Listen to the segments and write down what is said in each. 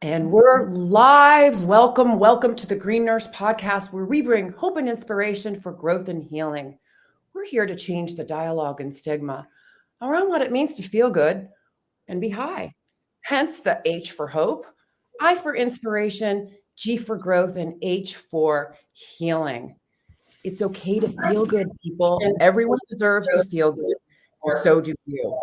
And we're live. Welcome to the Green Nurse Podcast, where we bring hope and inspiration for growth and healing. We're here to change the dialogue and stigma around what it means to feel good and be high. Hence the H for hope, I for inspiration, G for growth, and H for healing. It's okay to feel good, people. Everyone deserves to feel good, and so do you.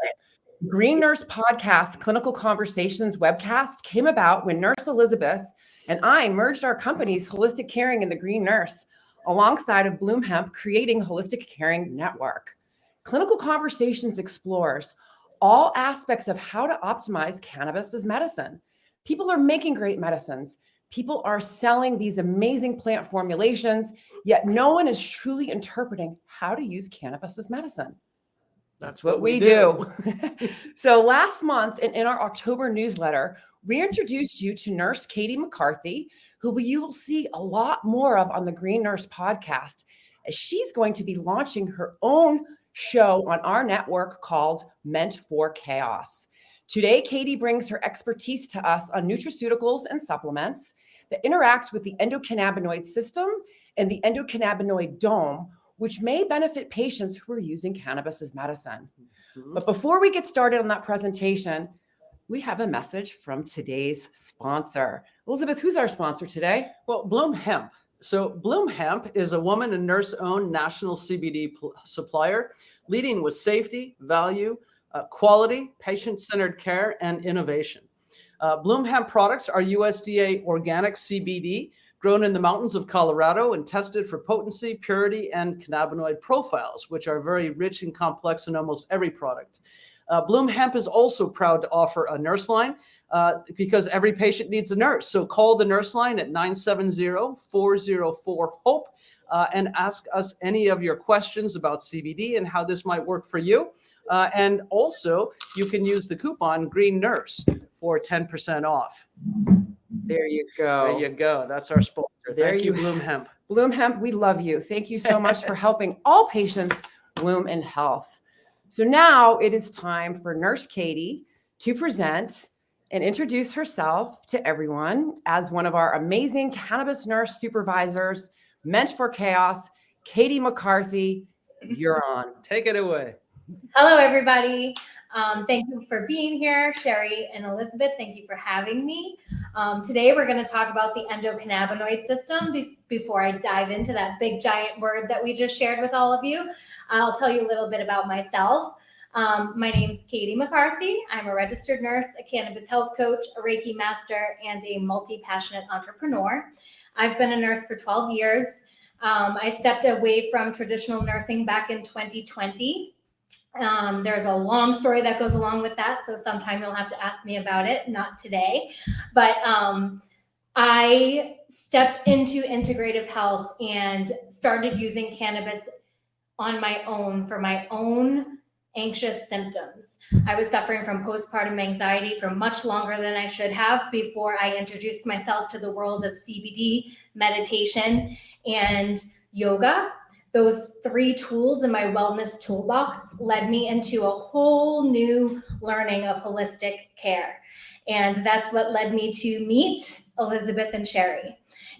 Green Nurse Podcast Clinical Conversations webcast came about when Nurse Elizabeth and I merged our companies, Holistic Caring and the Green Nurse, alongside of Bloom Hemp, creating Holistic Caring Network. Clinical Conversations explores all aspects of how to optimize cannabis as medicine. People are making great medicines. People are selling these amazing plant formulations, yet no one is truly interpreting how to use cannabis as medicine. That's what we do. So last month in our October newsletter, we introduced you to Nurse Katie McCarthy, who you will see a lot more of on the Green Nurse Podcast, as she's going to be launching her own show on our network called Meant for Chaos. Today, Katie brings her expertise to us on nutraceuticals and supplements that interact with the endocannabinoid system and the endocannabinoid dome, which may benefit patients who are using cannabis as medicine. But before we get started on that presentation, we have a message from today's sponsor. Elizabeth, who's our sponsor today? Well, Bloom Hemp. So Bloom Hemp is a woman and nurse-owned national CBD supplier, leading with safety, value, quality, patient-centered care, and innovation. Bloom Hemp products are USDA organic CBD, grown in the mountains of Colorado and tested for potency, purity, and cannabinoid profiles, which are very rich and complex in almost every product. Bloom Hemp is also proud to offer a nurse line because every patient needs a nurse. So call the nurse line at 970-404-HOPE and ask us any of your questions about CBD and how this might work for you. And also, you can use the coupon Green Nurse for 10% off. There you go. There you go. That's our sponsor. Thank you, Bloom Hemp. Bloom Hemp, we love you. Thank you so much for helping all patients bloom in health. So now it is time for Nurse Katie to present and introduce herself to everyone as one of our amazing cannabis nurse supervisors, Meant for Chaos. Katie McCarthy, you're on. Take it away. Hello, everybody. Thank you for being here. Sherry and Elizabeth, thank you for having me. Today, we're going to talk about the endocannabinoid system. Before I dive into that big giant word that we just shared with all of you, I'll tell you a little bit about myself. My name's Katie McCarthy. I'm a registered nurse, a cannabis health coach, a Reiki master, and a multi-passionate entrepreneur. I've been a nurse for 12 years. I stepped away from traditional nursing back in 2020. There's a long story that goes along with that, so sometime you'll have to ask me about it, not today. But I stepped into integrative health and started using cannabis on my own for my own anxious symptoms. I was suffering from postpartum anxiety for much longer than I should have before I introduced myself to the world of CBD, meditation, and yoga. Those 3 tools in my wellness toolbox led me into a whole new learning of holistic care. And that's what led me to meet Elizabeth and Sherry.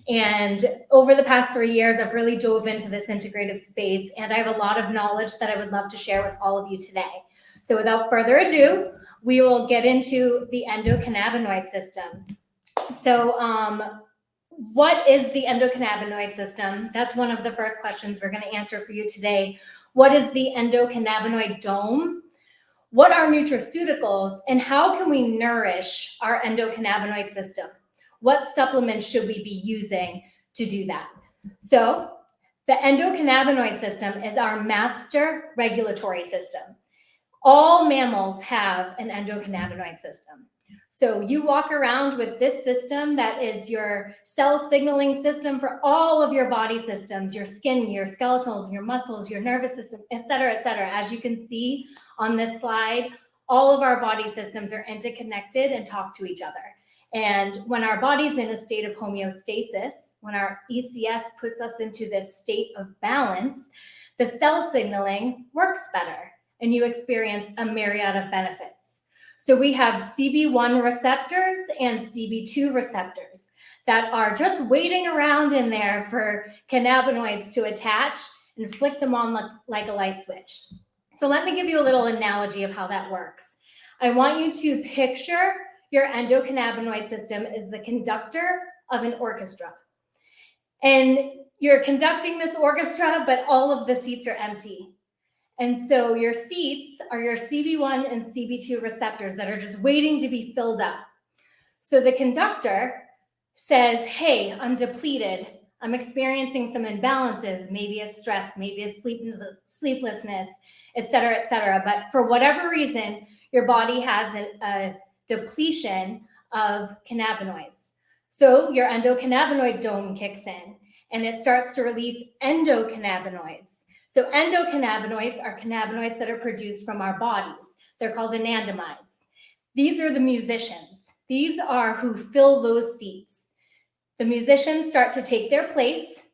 And over the past 3 years, I've really dove into this integrative space, and I have a lot of knowledge that I would love to share with all of you today. So without further ado, we will get into the endocannabinoid system. So, what is the endocannabinoid system? That's one of the first questions we're going to answer for you today. What is the endocannabinoid dome? What are nutraceuticals, and how can we nourish our endocannabinoid system? What supplements should we be using to do that? So the endocannabinoid system is our master regulatory system. All mammals have an endocannabinoid system. So you walk around with this system that is your cell signaling system for all of your body systems, your skin, your skeletals, your muscles, your nervous system, et cetera, et cetera. As you can see on this slide, all of our body systems are interconnected and talk to each other. And when our body's in a state of homeostasis, when our ECS puts us into this state of balance, the cell signaling works better and you experience a myriad of benefits. So we have CB1 receptors and CB2 receptors that are just waiting around in there for cannabinoids to attach and flick them on like a light switch. So let me give you a little analogy of how that works. I want you to picture your endocannabinoid system as the conductor of an orchestra. And you're conducting this orchestra, but all of the seats are empty. And so your seats are your CB1 and CB2 receptors that are just waiting to be filled up. So the conductor says, hey, I'm depleted. I'm experiencing some imbalances, maybe a stress, maybe a sleeplessness, et cetera, but for whatever reason, your body has a depletion of cannabinoids. So your endocannabinoid dome kicks in and it starts to release endocannabinoids. So endocannabinoids are cannabinoids that are produced from our bodies. They're called anandamides. These are the musicians. These are who fill those seats. The musicians start to take their place,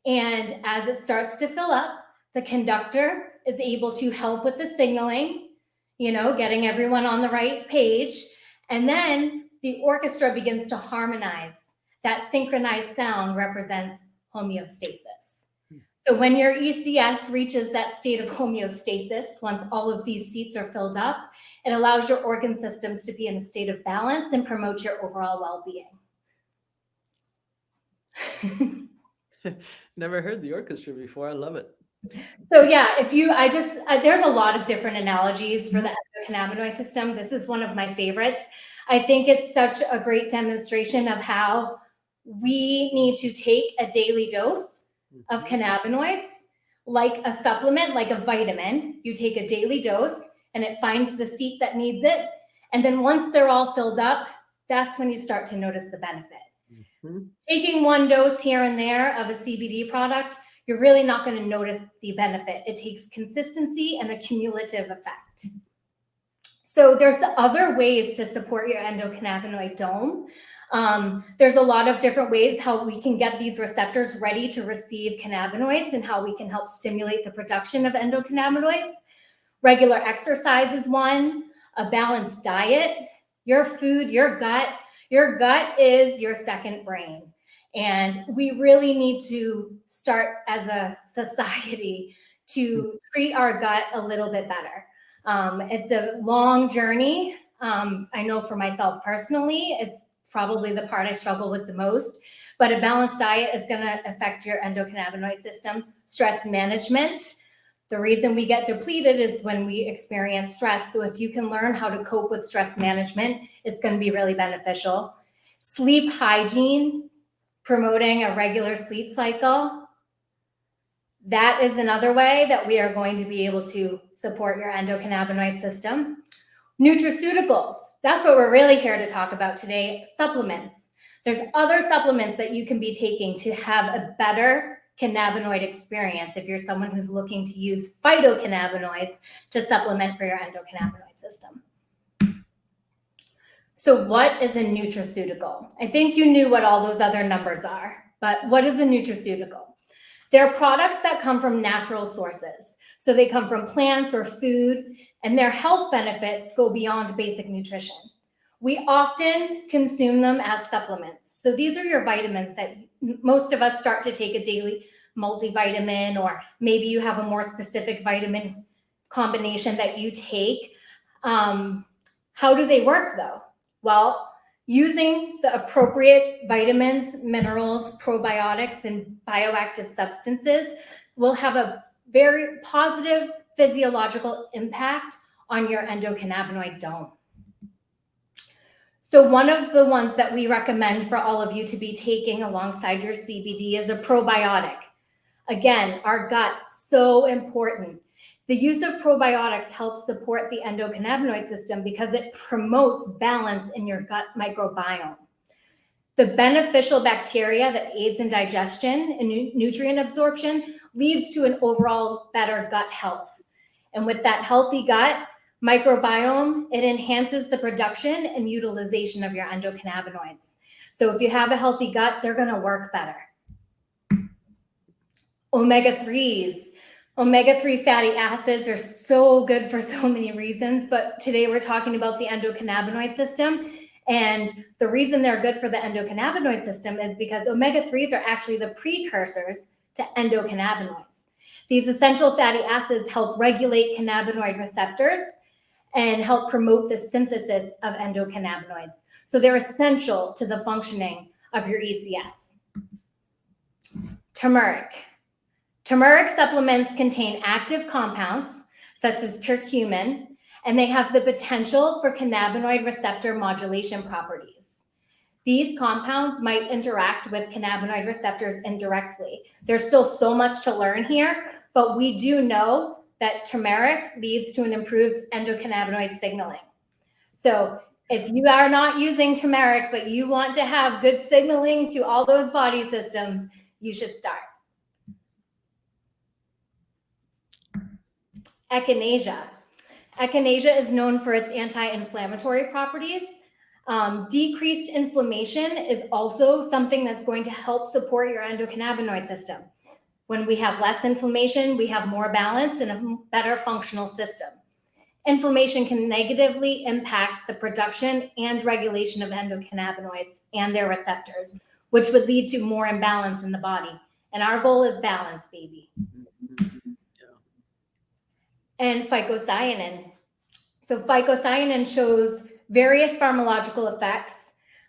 and as it starts to fill up, the conductor is able to help with the signaling, getting everyone on the right page, and then the orchestra begins to harmonize. That synchronized sound represents homeostasis. So when your ECS reaches that state of homeostasis, once all of these seats are filled up, it allows your organ systems to be in a state of balance and promote your overall well-being. Never heard the orchestra before. I love it. So yeah, there's a lot of different analogies for the endocannabinoid system. This is one of my favorites. I think it's such a great demonstration of how we need to take a daily dose of cannabinoids like a supplement, like a vitamin. You take a daily dose and it finds the seat that needs it. And then once they're all filled up, that's when you start to notice the benefit. Taking one dose here and there of a CBD product, you're really not going to notice the benefit. It takes consistency and a cumulative effect. So there's other ways to support your endocannabinoid dome. There's a lot of different ways how we can get these receptors ready to receive cannabinoids and how we can help stimulate the production of endocannabinoids. Regular exercise is one, a balanced diet, your food, your gut. Your gut is your second brain. And we really need to start as a society to treat our gut a little bit better. It's a long journey. I know for myself personally, it's probably the part I struggle with the most, but a balanced diet is going to affect your endocannabinoid system. Stress management. The reason we get depleted is when we experience stress. So if you can learn how to cope with stress management, it's going to be really beneficial. Sleep hygiene, promoting a regular sleep cycle. That is another way that we are going to be able to support your endocannabinoid system. Nutraceuticals, that's what we're really here to talk about today. Supplements. There's other supplements that you can be taking to have a better cannabinoid experience if you're someone who's looking to use phytocannabinoids to supplement for your endocannabinoid system. So what is a nutraceutical? I think you knew what all those other numbers are, but what is a nutraceutical? They're products that come from natural sources. So they come from plants or food, and their health benefits go beyond basic nutrition. We often consume them as supplements. So these are your vitamins that most of us start to take a daily multivitamin, or maybe you have a more specific vitamin combination that you take. How do they work though? Well, using the appropriate vitamins, minerals, probiotics, and bioactive substances will have a very positive physiological impact on your endocannabinoid dome. So one of the ones that we recommend for all of you to be taking alongside your CBD is a probiotic. Again, our gut, so important. The use of probiotics helps support the endocannabinoid system because it promotes balance in your gut microbiome. The beneficial bacteria that aids in digestion and nutrient absorption leads to an overall better gut health. And with that healthy gut microbiome, it enhances the production and utilization of your endocannabinoids. So if you have a healthy gut, they're going to work better. Omega-3s, Omega-3 fatty acids are so good for so many reasons, but today we're talking about the endocannabinoid system. And the reason they're good for the endocannabinoid system is because omega-3s are actually the precursors to endocannabinoids. These essential fatty acids help regulate cannabinoid receptors and help promote the synthesis of endocannabinoids. So they're essential to the functioning of your ECS. Turmeric. Turmeric supplements contain active compounds such as curcumin, and they have the potential for cannabinoid receptor modulation properties. These compounds might interact with cannabinoid receptors indirectly. There's still so much to learn here, but we do know that turmeric leads to an improved endocannabinoid signaling. So if you are not using turmeric, but you want to have good signaling to all those body systems, you should start. Echinacea. Echinacea is known for its anti-inflammatory properties. Decreased inflammation is also something that's going to help support your endocannabinoid system. When we have less inflammation, we have more balance and a better functional system. Inflammation can negatively impact the production and regulation of endocannabinoids and their receptors, which would lead to more imbalance in the body. And our goal is balance, baby. And phycocyanin. So phycocyanin shows various pharmacological effects.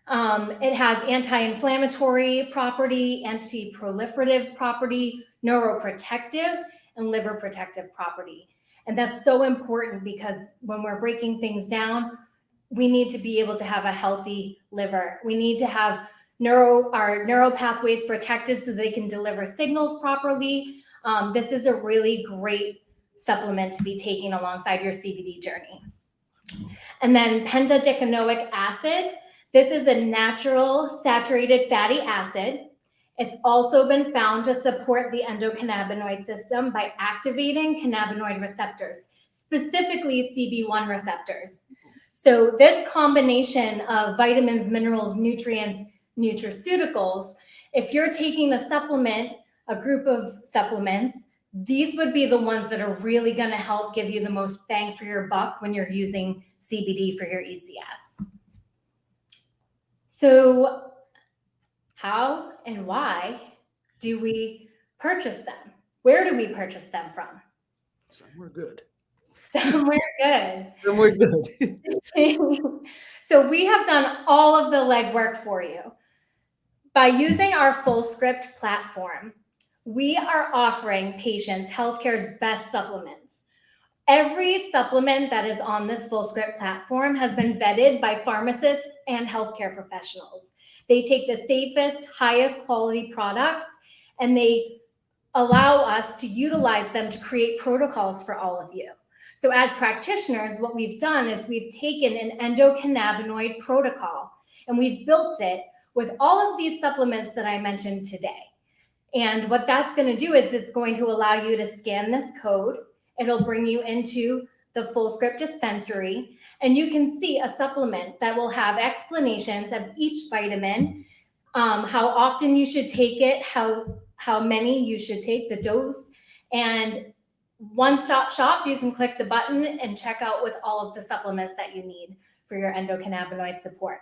It has anti-inflammatory property, anti-proliferative property, neuroprotective, and liver protective property. And that's so important because when we're breaking things down, we need to be able to have a healthy liver. We need to have our neural pathways protected so they can deliver signals properly. This is a really great supplement to be taking alongside your CBD journey. And then pentadecanoic acid. This is a natural saturated fatty acid. It's also been found to support the endocannabinoid system by activating cannabinoid receptors, specifically CB1 receptors. So this combination of vitamins, minerals, nutrients, nutraceuticals, if you're taking a supplement, a group of supplements, these would be the ones that are really going to help give you the most bang for your buck when you're using CBD for your ECS. So how and why do we purchase them? Where do we purchase them from? Somewhere good. Somewhere good. Somewhere good. So we have done all of the legwork for you. By using our FullScript platform, we are offering patients healthcare's best supplements. Every supplement that is on this FullScript platform has been vetted by pharmacists and healthcare professionals. They take the safest, highest quality products, and they allow us to utilize them to create protocols for all of you. So as practitioners, what we've done is we've taken an endocannabinoid protocol and we've built it with all of these supplements that I mentioned today. And what that's going to do is it's going to allow you to scan this code. It'll bring you into the FullScript dispensary, and you can see a supplement that will have explanations of each vitamin, how often you should take it, how many you should take, the dose, and one-stop shop. You can click the button and check out with all of the supplements that you need for your endocannabinoid support.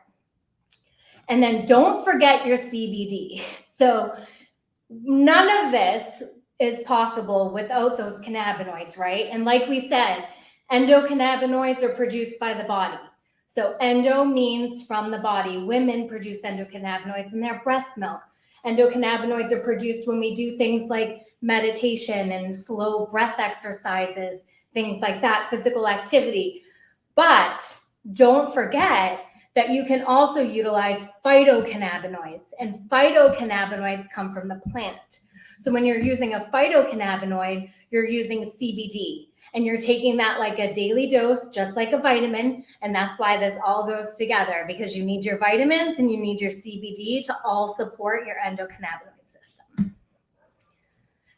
And then don't forget your CBD. So none of this is possible without those cannabinoids, right? And like we said, endocannabinoids are produced by the body. So endo means from the body. Women produce endocannabinoids in their breast milk. Endocannabinoids are produced when we do things like meditation and slow breath exercises, things like that, physical activity. But don't forget that you can also utilize phytocannabinoids, and phytocannabinoids come from the plant. So when you're using a phytocannabinoid, you're using CBD, and you're taking that like a daily dose, just like a vitamin. And that's why this all goes together, because you need your vitamins and you need your CBD to all support your endocannabinoid system.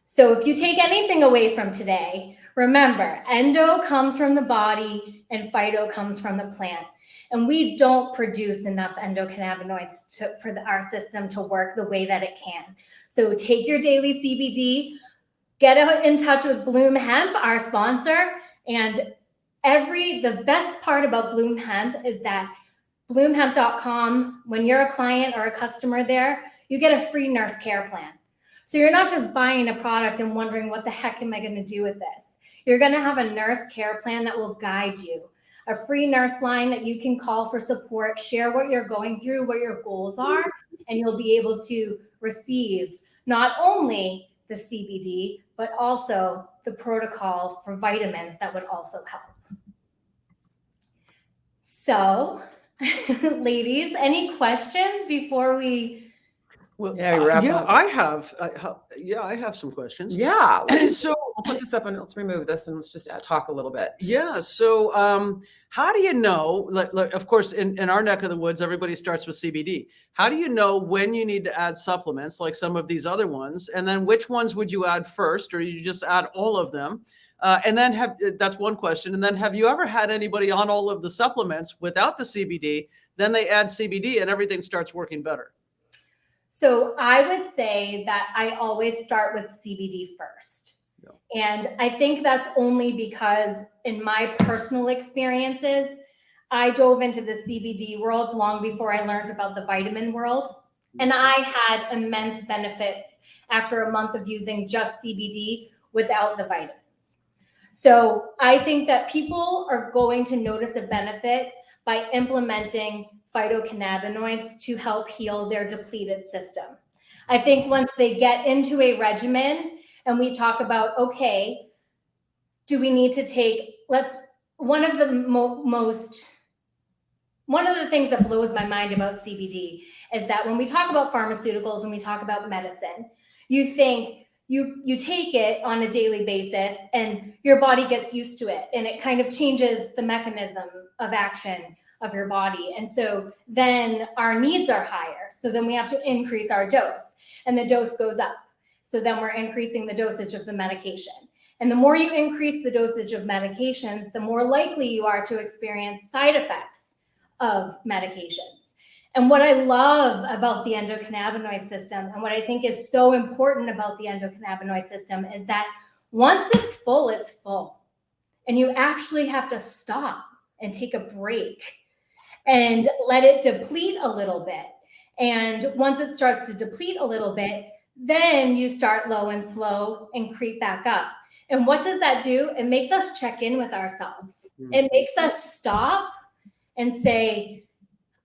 So if you take anything away from today, remember, endo comes from the body and phyto comes from the plant. And we don't produce enough endocannabinoids for our system to work the way that it can. So take your daily CBD, get in touch with Bloom Hemp, our sponsor. And the best part about Bloom Hemp is that bloomhemp.com, when you're a client or a customer there, you get a free nurse care plan. So you're not just buying a product and wondering, what the heck am I going to do with this? You're going to have a nurse care plan that will guide you, a free nurse line that you can call for support, share what you're going through, what your goals are, and you'll be able to receive not only the CBD, but also the protocol for vitamins that would also help. So, ladies, any questions before we? Well, Yeah, we wrap up. I have some questions. Yeah. So We'll put this up and let's remove this and let's just talk a little bit. yeah. So how do you know, like, of course, in our neck of the woods, everybody starts with CBD. How do you know when you need to add supplements like some of these other ones? And then which ones would you add first, or you just add all of them? And then that's one question. And then have you ever had anybody on all of the supplements without the CBD? Then they add CBD and everything starts working better. So I would say that I always start with CBD first. Yeah. And I think that's only because in my personal experiences, I dove into the CBD world long before I learned about the vitamin world. And I had immense benefits after a month of using just CBD without the vitamins. So I think that people are going to notice a benefit by implementing phytocannabinoids to help heal their depleted system. I think once they get into a regimen and we talk about, okay, do we need to take, one of the things that blows my mind about CBD is that when we talk about pharmaceuticals and we talk about medicine, you think you take it on a daily basis and your body gets used to it and it kind of changes the mechanism of action of your body. And so then our needs are higher. So then we have to increase our dose and the dose goes up. So then we're increasing the dosage of the medication. And the more you increase the dosage of medications, the more likely you are to experience side effects of medications. And what I love about the endocannabinoid system and what I think is so important about the endocannabinoid system is that once it's full, it's full. And you actually have to stop and take a break and let it deplete a little bit. And once it starts to deplete a little bit, then you start low and slow and creep back up. And what does that do? It makes us check in with ourselves. It makes us stop and say,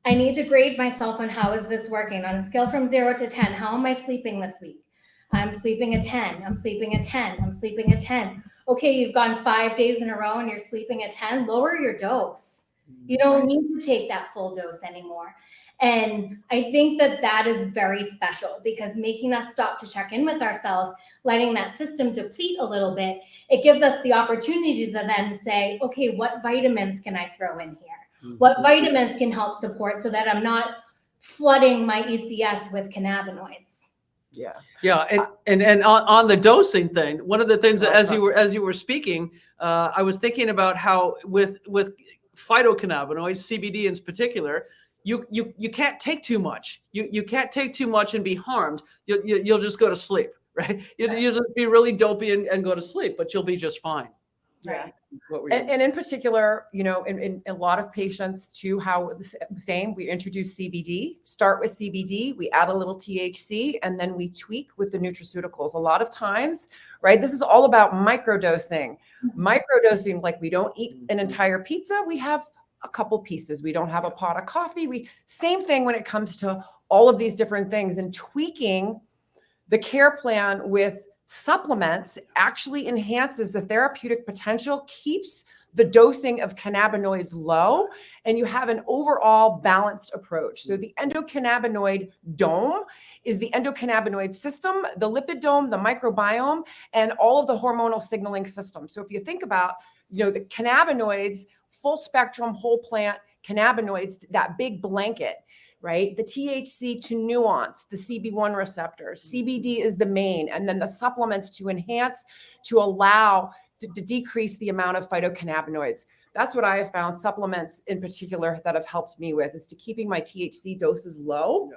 I need to grade myself on how is this working on a scale from 0 to 10. How am I sleeping this week? I'm sleeping a 10. I'm sleeping a 10. I'm sleeping a 10. Okay, you've gone 5 days in a row and you're sleeping at 10. Lower your dose. You don't need to take that full dose anymore. And I think that is very special because making us stop to check in with ourselves, letting that system deplete a little bit, it gives us the opportunity to then say, okay, what vitamins can I throw in here? What vitamins can help support so that I'm not flooding my ECS with cannabinoids? Yeah. Yeah. And on the dosing thing, one of the things that as you were speaking, I was thinking about how with phytocannabinoids, CBD in particular, you can't take too much. You can't take too much and be harmed. You'll just go to sleep, right? You'll just be really dopey and go to sleep, but you'll be just fine. Yeah. And in particular, you know, in a lot of patients too, how saying we introduce CBD, start with CBD, we add a little THC, and then we tweak with the nutraceuticals. A lot of times, right? This is all about microdosing. Microdosing, like we don't eat an entire pizza, we have a couple pieces. We don't have a pot of coffee. Same thing when it comes to all of these different things, and tweaking the care plan with supplements actually enhances the therapeutic potential, keeps the dosing of cannabinoids low, and you have an overall balanced approach. So the endocannabinoid dome is the endocannabinoid system, the lipid dome, the microbiome, and all of the hormonal signaling system. So if you think about, you know, the cannabinoids, full spectrum, whole plant cannabinoids, that big blanket, right? The THC to nuance the CB1 receptors. CBD is the main, and then the supplements to enhance, to allow to decrease the amount of phytocannabinoids. That's what I have found. Supplements in particular that have helped me with is to keeping my THC doses low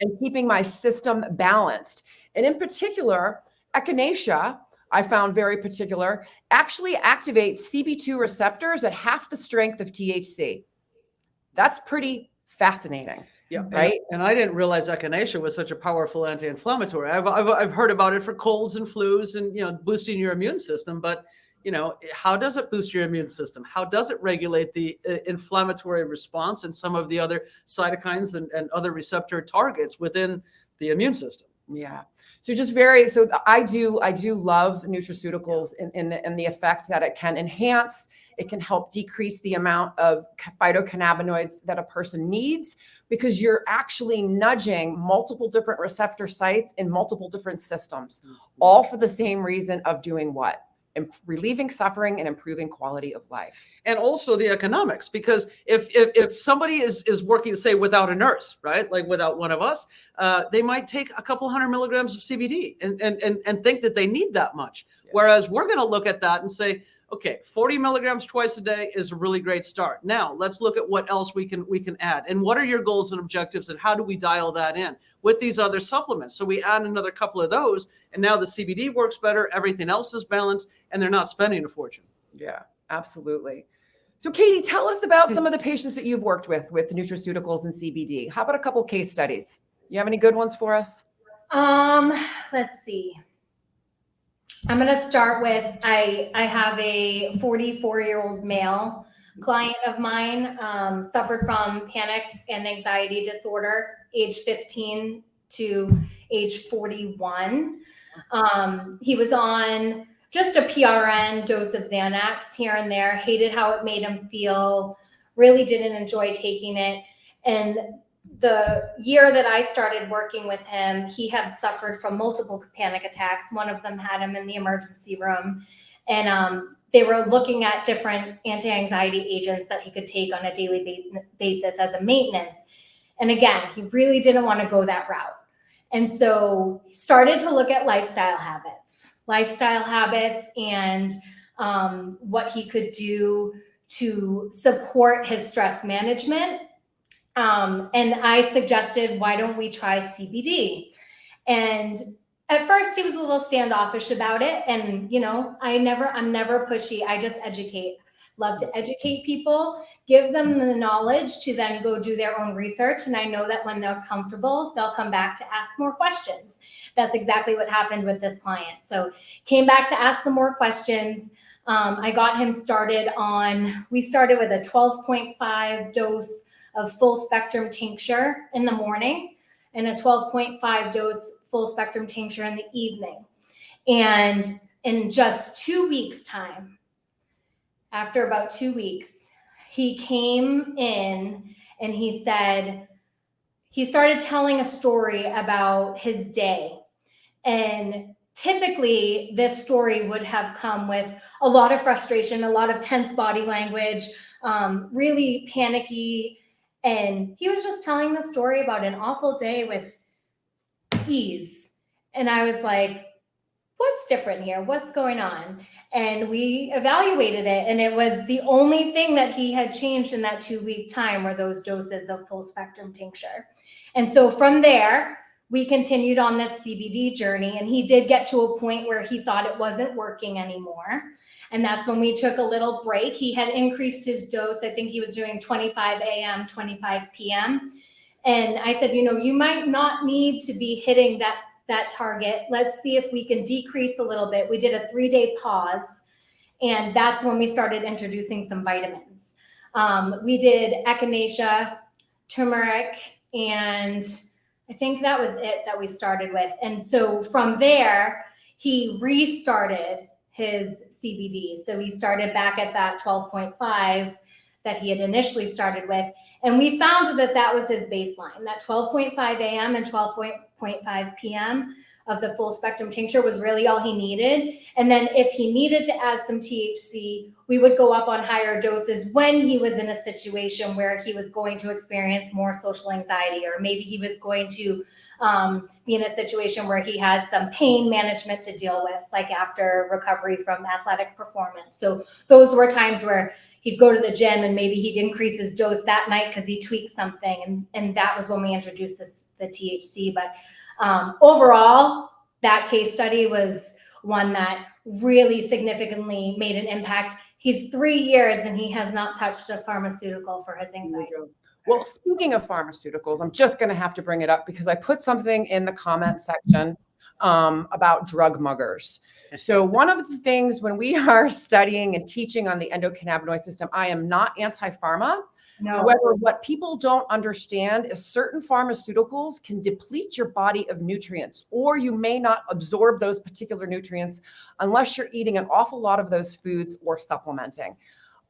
and keeping my system balanced. And in particular, echinacea I found very particular, actually activates CB2 receptors at half the strength of THC. That's pretty fascinating. Yeah, right. And I didn't realize echinacea was such a powerful anti-inflammatory. I've heard about it for colds and flus and boosting your immune system, but how does it boost your immune system? How does it regulate the inflammatory response and some of the other cytokines and other receptor targets within the immune system? Yeah. So I do love nutraceuticals in the effect that it can enhance, it can help decrease the amount of phytocannabinoids that a person needs, because you're actually nudging multiple different receptor sites in multiple different systems, all for the same reason of doing what? Relieving suffering and improving quality of life. And also the economics, because if somebody is working, say, without a nurse, right, like without one of us, they might take a couple 100 milligrams of CBD and think that they need that much. Yeah. Whereas we're going to look at that and say, okay, 40 milligrams twice a day is a really great start. Now let's look at what else we can add, and what are your goals and objectives, and how do we dial that in with these other supplements? So we add another couple of those, and now the CBD works better. Everything else is balanced, and they're not spending a fortune. Yeah, absolutely. So Katie, tell us about some of the patients that you've worked with nutraceuticals and CBD. How about a couple case studies? You have any good ones for us? Let's see. I'm going to start with, I have a 44-year-old male client of mine, suffered from panic and anxiety disorder, age 15 to age 41. He was on just a PRN dose of Xanax here and there, hated how it made him feel, really didn't enjoy taking it. And the year that I started working with him, he had suffered from multiple panic attacks. One of them had him in the emergency room. And they were looking at different anti-anxiety agents that he could take on a daily basis as a maintenance. And again, he really didn't want to go that route. And so he started to look at lifestyle habits and what he could do to support his stress management. And I suggested, why don't we try CBD? And at first he was a little standoffish about it. And, I'm never pushy. I just educate. Love to educate people, give them the knowledge to then go do their own research. And I know that when they're comfortable, they'll come back to ask more questions. That's exactly what happened with this client. So came back to ask some more questions. I got him started we started with a 12.5 dose of full spectrum tincture in the morning and a 12.5 dose full spectrum tincture in the evening. And in just 2 weeks' time, after about 2 weeks, he came in and he started telling a story about his day. And typically this story would have come with a lot of frustration, a lot of tense body language, really panicky. And he was just telling the story about an awful day with ease. And I was like, what's different here? What's going on? And we evaluated it. And it was the only thing that he had changed in that 2 week time were those doses of full spectrum tincture. And so from there, we continued on this CBD journey. And he did get to a point where he thought it wasn't working anymore. And that's when we took a little break. He had increased his dose. I think he was doing 25 a.m., 25 p.m. And I said, you might not need to be hitting that target. Let's see if we can decrease a little bit. We did a 3-day pause. And that's when we started introducing some vitamins. We did echinacea, turmeric, and I think that was it that we started with. And so from there, he restarted his CBD. So he started back at that 12.5 that he had initially started with. And we found that was his baseline, that 12.5 a.m. and 12.5 p.m. of the full spectrum tincture was really all he needed. And then if he needed to add some THC, we would go up on higher doses when he was in a situation where he was going to experience more social anxiety, or maybe he was going to be in a situation where he had some pain management to deal with, like after recovery from athletic performance. So those were times where he'd go to the gym and maybe he'd increase his dose that night because he tweaked something. And that was when we introduced the THC. But overall, that case study was one that really significantly made an impact. He's 3 years and he has not touched a pharmaceutical for his anxiety. Well, speaking of pharmaceuticals, I'm just going to have to bring it up because I put something in the comment section about drug muggers. So one of the things when we are studying and teaching on the endocannabinoid system, I am not anti-pharma. No. However, what people don't understand is certain pharmaceuticals can deplete your body of nutrients, or you may not absorb those particular nutrients unless you're eating an awful lot of those foods or supplementing.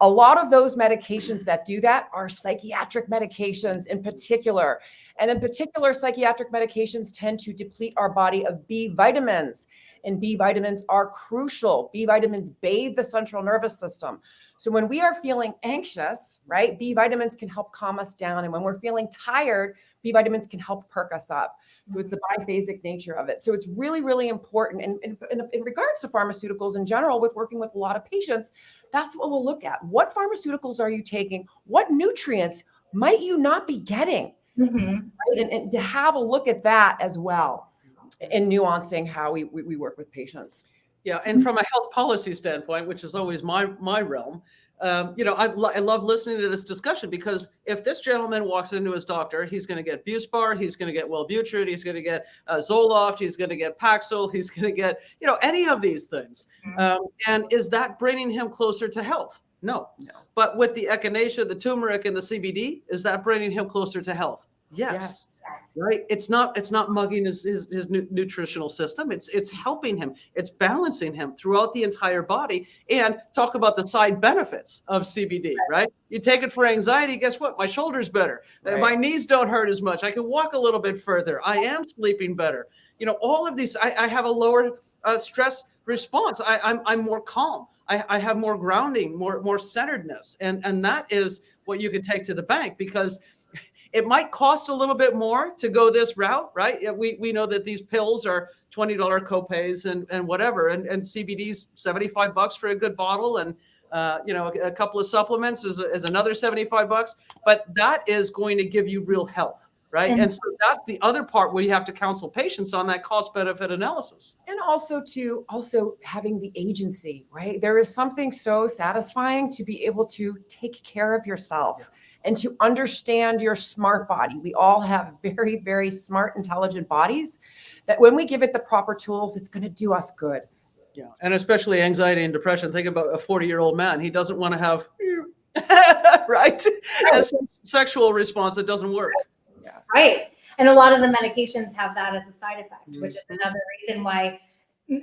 A lot of those medications that do that are psychiatric medications in particular. And in particular, psychiatric medications tend to deplete our body of B vitamins. And B vitamins are crucial. B vitamins bathe the central nervous system. So when we are feeling anxious, right, B vitamins can help calm us down. And when we're feeling tired, B vitamins can help perk us up. So it's the biphasic nature of it. So it's really, really important. And in regards to pharmaceuticals in general, with working with a lot of patients, that's what we'll look at. What pharmaceuticals are you taking? What nutrients might you not be getting? Right? And to have a look at that as well in nuancing how we work with patients. Yeah, and from a health policy standpoint, which is always my realm, I love listening to this discussion, because if this gentleman walks into his doctor, he's going to get Buspar, he's going to get Wellbutrin, he's going to get Zoloft, he's going to get Paxil, he's going to get any of these things. And is that bringing him closer to health? No. But with the echinacea, the turmeric, and the CBD, is that bringing him closer to health? Yes. Right. It's not mugging his nutritional system. It's helping him. It's balancing him throughout the entire body. And talk about the side benefits of CBD, right? You take it for anxiety. Guess what? My shoulder's better. Right. My knees don't hurt as much. I can walk a little bit further. I am sleeping better. All of these, I have a lower stress response. I'm more calm. I have more grounding, more centeredness. And that is what you can take to the bank, because it might cost a little bit more to go this route, right? We know that these pills are $20 copays and whatever, and CBD's $75 for a good bottle, and a couple of supplements is another $75. But that is going to give you real health, right? And so that's the other part where you have to counsel patients on that cost benefit analysis. And also having the agency, right? There is something so satisfying to be able to take care of yourself. And to understand your smart body. We all have very, very smart, intelligent bodies that when we give it the proper tools, it's going to do us good. Yeah. And especially anxiety and depression. Think about a 40-year-old man. He doesn't want to have, right? A sexual response that doesn't work. Yeah. Right. And a lot of the medications have that as a side effect, which is another reason why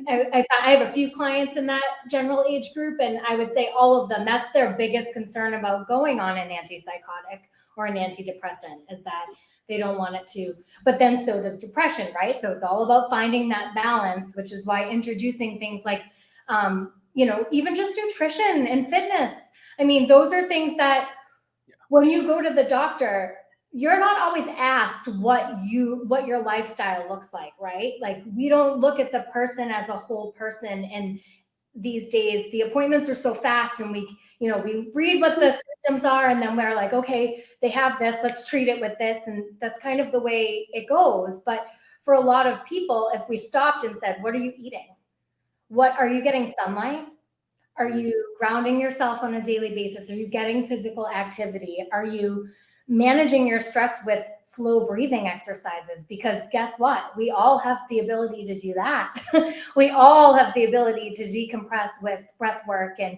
I have a few clients in that general age group, and I would say all of them, that's their biggest concern about going on an antipsychotic or an antidepressant, is that they don't want it to. But then so does depression, right? So it's all about finding that balance, which is why introducing things like, even just nutrition and fitness. I mean, those are things that when you go to the doctor, you're not always asked what your lifestyle looks like, right? Like, we don't look at the person as a whole person. And these days the appointments are so fast, and we read what the symptoms are, and then we're like, okay, they have this, let's treat it with this. And that's kind of the way it goes. But for a lot of people, if we stopped and said, what are you eating? What are you getting? Sunlight? Are you grounding yourself on a daily basis? Are you getting physical activity? Are you managing your stress with slow breathing exercises? Because guess what? We all have the ability to do that. We all have the ability to decompress with breath work. And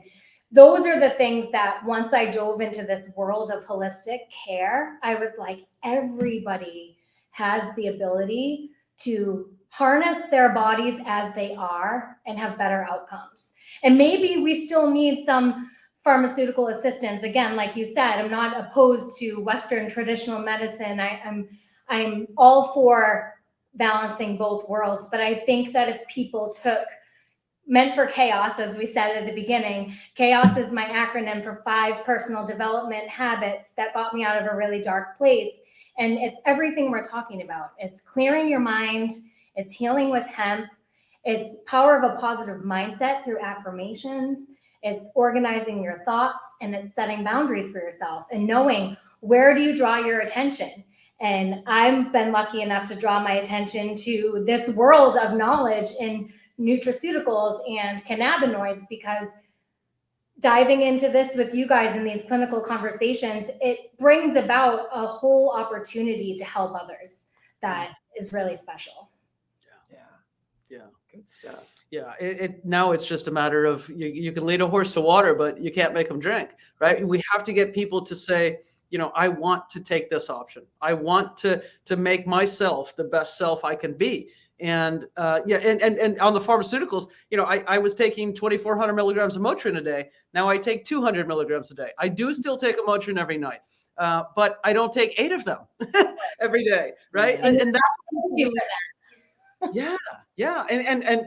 those are the things that once I dove into this world of holistic care, I was like, everybody has the ability to harness their bodies as they are and have better outcomes. And maybe we still need some pharmaceutical assistance. Again, like you said, I'm not opposed to Western traditional medicine. I'm all for balancing both worlds. But I think that if people meant for chaos, as we said at the beginning, chaos is my acronym for 5 personal development habits that got me out of a really dark place. And it's everything we're talking about. It's clearing your mind. It's healing with hemp. It's power of a positive mindset through affirmations. It's organizing your thoughts, and it's setting boundaries for yourself and knowing where do you draw your attention. And I've been lucky enough to draw my attention to this world of knowledge in nutraceuticals and cannabinoids, because diving into this with you guys in these clinical conversations, it brings about a whole opportunity to help others that is really special. Yeah. Good stuff. Yeah, now it's just a matter of you can lead a horse to water, but you can't make them drink, right? We have to get people to say, I want to take this option. I want to make myself the best self I can be. And and on the pharmaceuticals, I was taking 2,400 milligrams of Motrin a day. Now I take 200 milligrams a day. I do still take a Motrin every night, but I don't take 8 of them every day, right? And that's yeah. And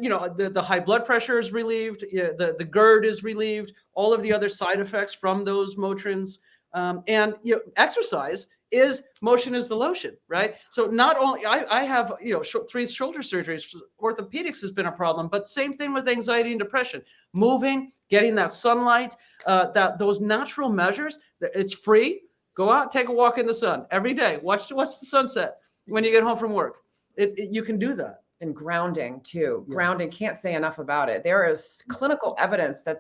the high blood pressure is relieved. Yeah, the GERD is relieved. All of the other side effects from those Motrins. And exercise is motion is the lotion, right? So not only I have 3 shoulder surgeries. Orthopedics has been a problem, but same thing with anxiety and depression. Moving, getting that sunlight, those natural measures. It's free. Go out, take a walk in the sun every day. Watch the sunset when you get home from work. You can do that. And grounding too. Yeah. Grounding, can't say enough about it. There is clinical evidence that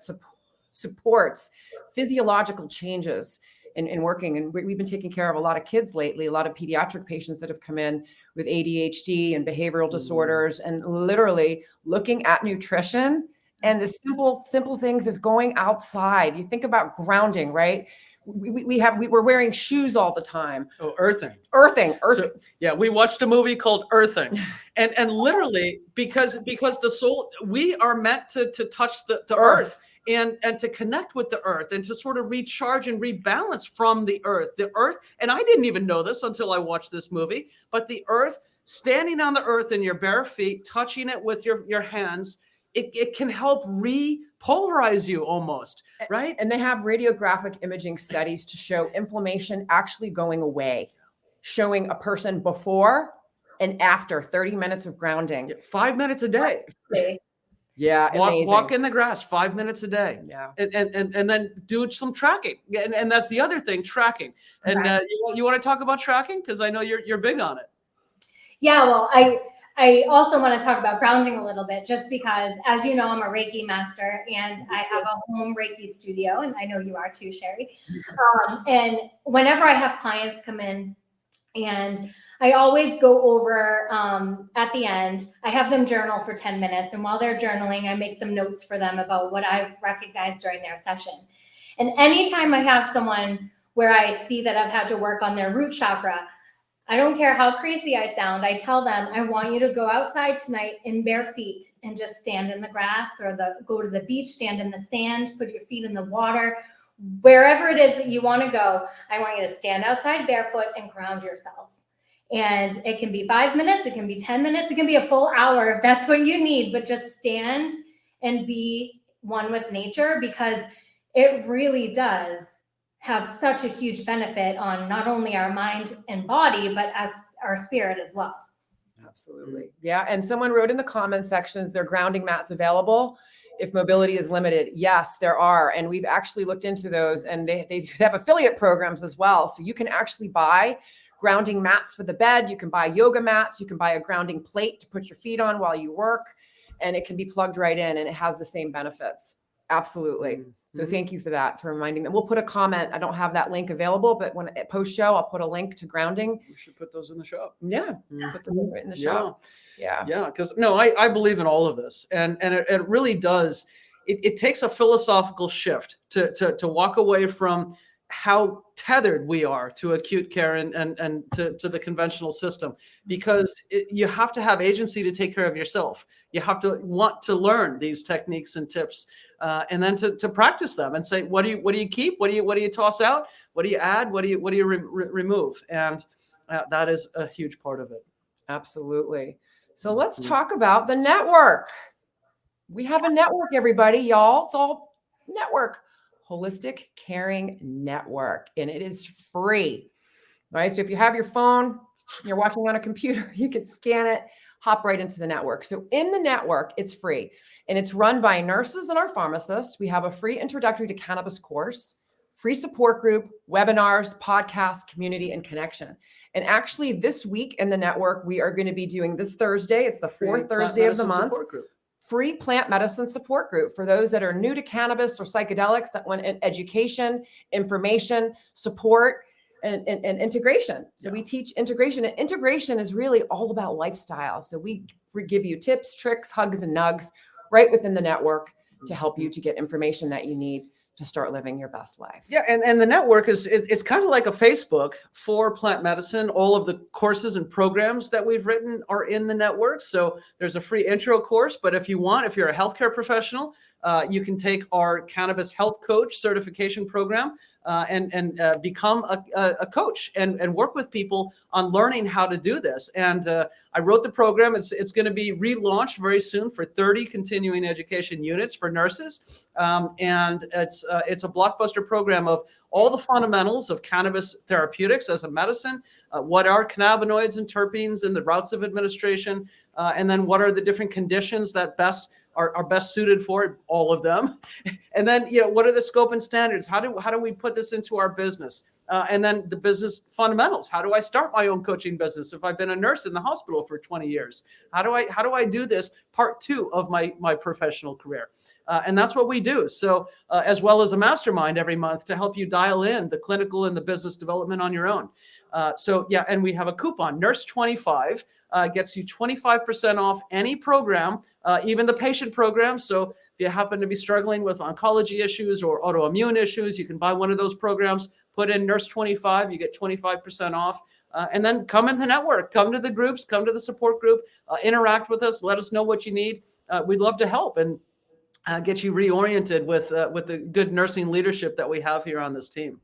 supports physiological changes in working. And we've been taking care of a lot of kids lately, a lot of pediatric patients that have come in with ADHD and behavioral disorders, and literally looking at nutrition and the simple things is going outside. You think about grounding, right? We're wearing shoes all the time. Oh, earthing. So, yeah, we watched a movie called Earthing, and literally because the soul, we are meant to touch the earth and to connect with the earth and to sort of recharge and rebalance from the earth. And I didn't even know this until I watched this movie, but the earth, standing on the earth in your bare feet, touching it with your hands, it can help repolarize you almost, right? And they have radiographic imaging studies to show inflammation actually going away, showing a person before and after 30 minutes of grounding. 5 minutes a day. Yeah, walk in the grass 5 minutes a day. Yeah, and then do some tracking. And that's the other thing, tracking. And you want to talk about tracking, because I know you're big on it. Yeah, well, I also want to talk about grounding a little bit, just because, as you know, I'm a Reiki master and I have a home Reiki studio, and I know you are too, Sherry. And whenever I have clients come in, and I always go over at the end, I have them journal for 10 minutes. And while they're journaling, I make some notes for them about what I've recognized during their session. And anytime I have someone where I see that I've had to work on their root chakra, I don't care how crazy I sound, I tell them, I want you to go outside tonight in bare feet and just stand in the grass, or go to the beach, stand in the sand, put your feet in the water, wherever it is that you want to go. I want you to stand outside barefoot and ground yourself. And it can be 5 minutes, it can be 10 minutes, it can be a full hour if that's what you need, but just stand and be one with nature, because it really does have such a huge benefit on not only our mind and body, but as our spirit as well. Absolutely. Yeah. And someone wrote in the comment sections, there are grounding mats available if mobility is limited. Yes, there are. And we've actually looked into those, and they have affiliate programs as well. So you can actually buy grounding mats for the bed. You can buy yoga mats. You can buy a grounding plate to put your feet on while you work, and it can be plugged right in, and it has the same benefits. Absolutely. Mm-hmm. So thank you for that, for reminding them. We'll put a comment. I don't have that link available, but when at post show, I'll put a link to grounding. We should put those in the show. Yeah. Put them in the show. Yeah. Because I believe in all of this, and it really does. It takes a philosophical shift to walk away from how tethered we are to acute care and to the conventional system, because you have to have agency to take care of yourself. You have to want to learn these techniques and tips, and then to practice them and say, what do you keep? What do you toss out? What do you add? What do you remove? And that is a huge part of it. Absolutely. So let's talk about the network. We have a network, everybody, y'all. It's all network. Holistic Caring Network, and it is free, right? So if you have your phone, you're watching on a computer, you can scan it, hop right into the network. So in the network, it's free, and it's run by nurses and our pharmacists. We have a free introductory to cannabis course, free support group, webinars, podcasts, community, and connection. And actually this week in the network, we are going to be doing this Thursday. It's the fourth Thursday of the month. free plant medicine support group for those that are new to cannabis or psychedelics that want education, information, support, and integration. So we teach integration, and integration is really all about lifestyle. So we give you tips, tricks, hugs, and nugs right within the network to help you to get information that you need to start living your best life. Yeah, and the network it's kind of like a Facebook for plant medicine. All of the courses and programs that we've written are in the network. So there's a free intro course, but if you're a healthcare professional, you can take our cannabis health coach certification program and become a coach and work with people on learning how to do this. And I wrote the program. It's going to be relaunched very soon for 30 continuing education units for nurses. And it's a blockbuster program of all the fundamentals of cannabis therapeutics as a medicine. What are cannabinoids and terpenes and the routes of administration? And then what are the different conditions that are best suited for it, all of them. And then, what are the scope and standards? How do we put this into our business? And then the business fundamentals. How do I start my own coaching business if I've been a nurse in the hospital for 20 years? How do I do this? Part 2 of my professional career. And that's what we do. So as well as a mastermind every month to help you dial in the clinical and the business development on your own. And we have a coupon, Nurse25, gets you 25% off any program, even the patient program. So if you happen to be struggling with oncology issues or autoimmune issues, you can buy one of those programs, put in Nurse25, you get 25% off. And then come in the network, come to the groups, come to the support group, interact with us, let us know what you need. We'd love to help and get you reoriented with the good nursing leadership that we have here on this team.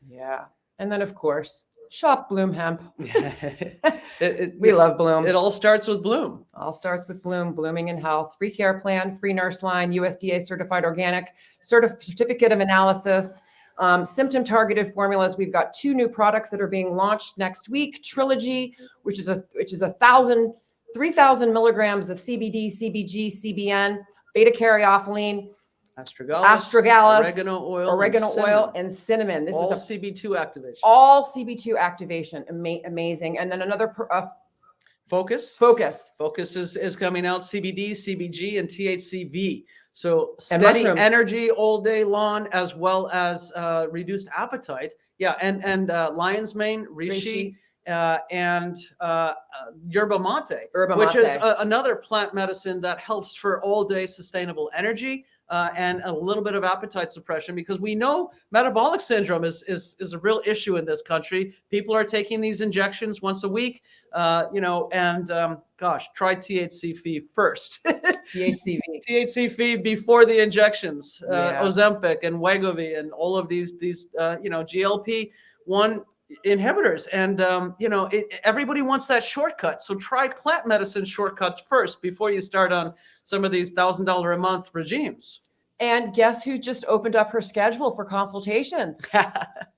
Yeah. And then, of course, shop Bloom Hemp. We love Bloom. It all starts with Bloom. All starts with Bloom, blooming in health, free care plan, free nurse line, USDA certified organic, certificate of analysis, symptom targeted formulas. We've got 2 new products that are being launched next week. Trilogy, which is 3,000 milligrams of CBD, CBG, CBN, beta caryophyllene, astragalus, oregano oil, and cinnamon. This all is CB2 activation. All CB2 activation. Amazing. And then another Focus. Focus is coming out. CBD, CBG, and THCV. So steady energy all day long, as well as reduced appetite. Yeah, and lion's mane, reishi. And yerba mate, which is another plant medicine that helps for all day sustainable energy and a little bit of appetite suppression, because we know metabolic syndrome is a real issue in this country. People are taking these injections once a week, try THCV first. THCV before the injections, Ozempic and Wegovy and all of these GLP-1 inhibitors. And, everybody wants that shortcut. So try plant medicine shortcuts first before you start on some of these $1,000 a month regimes. And guess who just opened up her schedule for consultations?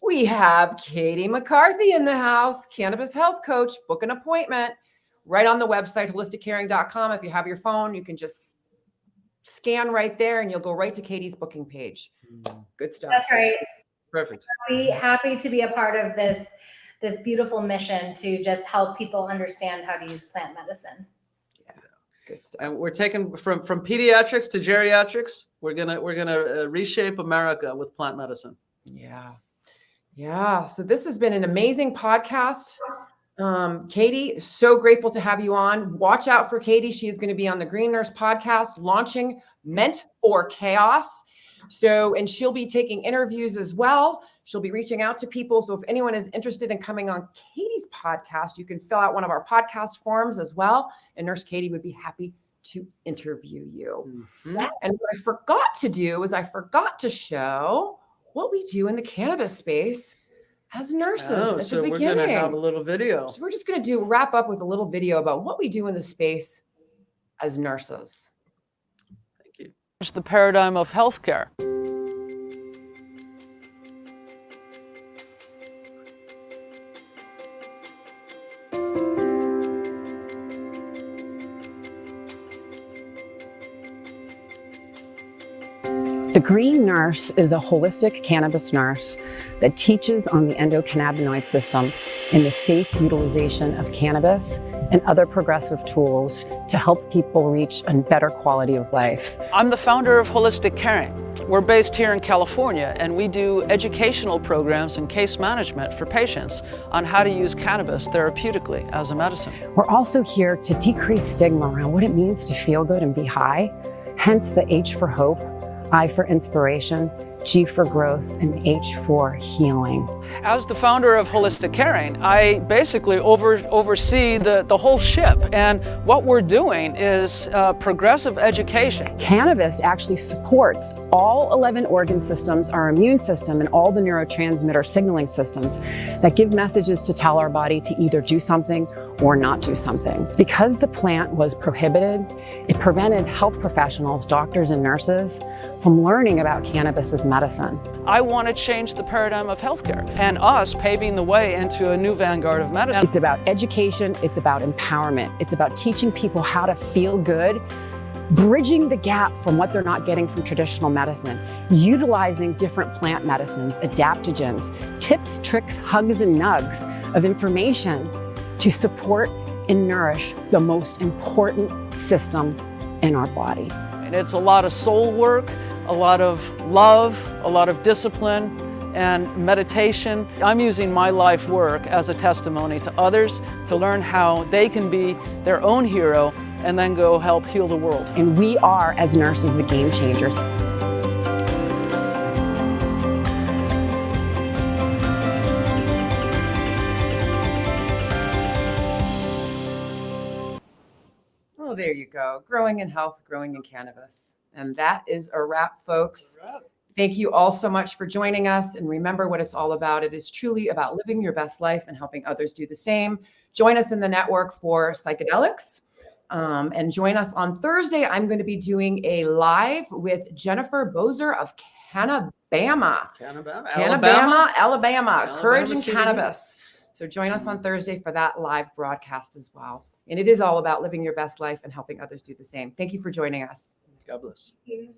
We have Katie McCarthy in the house, cannabis health coach. Book an appointment right on the website, holisticcaring.com. If you have your phone, you can just scan right there and you'll go right to Katie's booking page. Good stuff. That's right. Perfect. Happy to be a part of this beautiful mission to just help people understand how to use plant medicine. Yeah, good stuff. And we're taking from pediatrics to geriatrics. We're gonna reshape America with plant medicine. Yeah. So this has been an amazing podcast. Katie, so grateful to have you on. Watch out for Katie. She is going to be on the Green Nurse podcast launching Meant for Chaos. And she'll be taking interviews as well. She'll be reaching out to people. So if anyone is interested in coming on Katie's podcast, you can fill out one of our podcast forms as well. And Nurse Katie would be happy to interview you. Mm-hmm. And what I forgot to do is I forgot to show what we do in the cannabis space as nurses at the beginning. We're going to have a little video. So we're just going to wrap up with a little video about what we do in the space as nurses. Thank you. It's the paradigm of healthcare. The Green Nurse is a holistic cannabis nurse that teaches on the endocannabinoid system and the safe utilization of cannabis and other progressive tools to help people reach a better quality of life. I'm the founder of Holistic Caring. We're based here in California, and we do educational programs and case management for patients on how to use cannabis therapeutically as a medicine. We're also here to decrease stigma around what it means to feel good and be high, hence the H for hope, I for inspiration, G for growth, and H for healing. As the founder of Holistic Caring, I basically oversee the whole ship, and what we're doing is progressive education. Cannabis actually supports all 11 organ systems, our immune system, and all the neurotransmitter signaling systems that give messages to tell our body to either do something or not do something. Because the plant was prohibited, it prevented health professionals, doctors and nurses from learning about cannabis as medicine. I want to change the paradigm of healthcare, and us paving the way into a new vanguard of medicine. It's about education, it's about empowerment, it's about teaching people how to feel good, bridging the gap from what they're not getting from traditional medicine, utilizing different plant medicines, adaptogens, tips, tricks, hugs, and nugs of information to support and nourish the most important system in our body. And it's a lot of soul work, a lot of love, a lot of discipline, and meditation. I'm using my life work as a testimony to others to learn how they can be their own hero and then go help heal the world. And we are, as nurses, the game changers. Oh, there you go. Growing in health, growing in cannabis. And that is a wrap, folks. Thank you all so much for joining us. And remember what it's all about. It is truly about living your best life and helping others do the same. Join us in the network for psychedelics. And join us on Thursday. I'm going to be doing a live with Jennifer Bozer of Alabama, Courage and Cannabis. So join us on Thursday for that live broadcast as well. And it is all about living your best life and helping others do the same. Thank you for joining us. God bless. Thank you.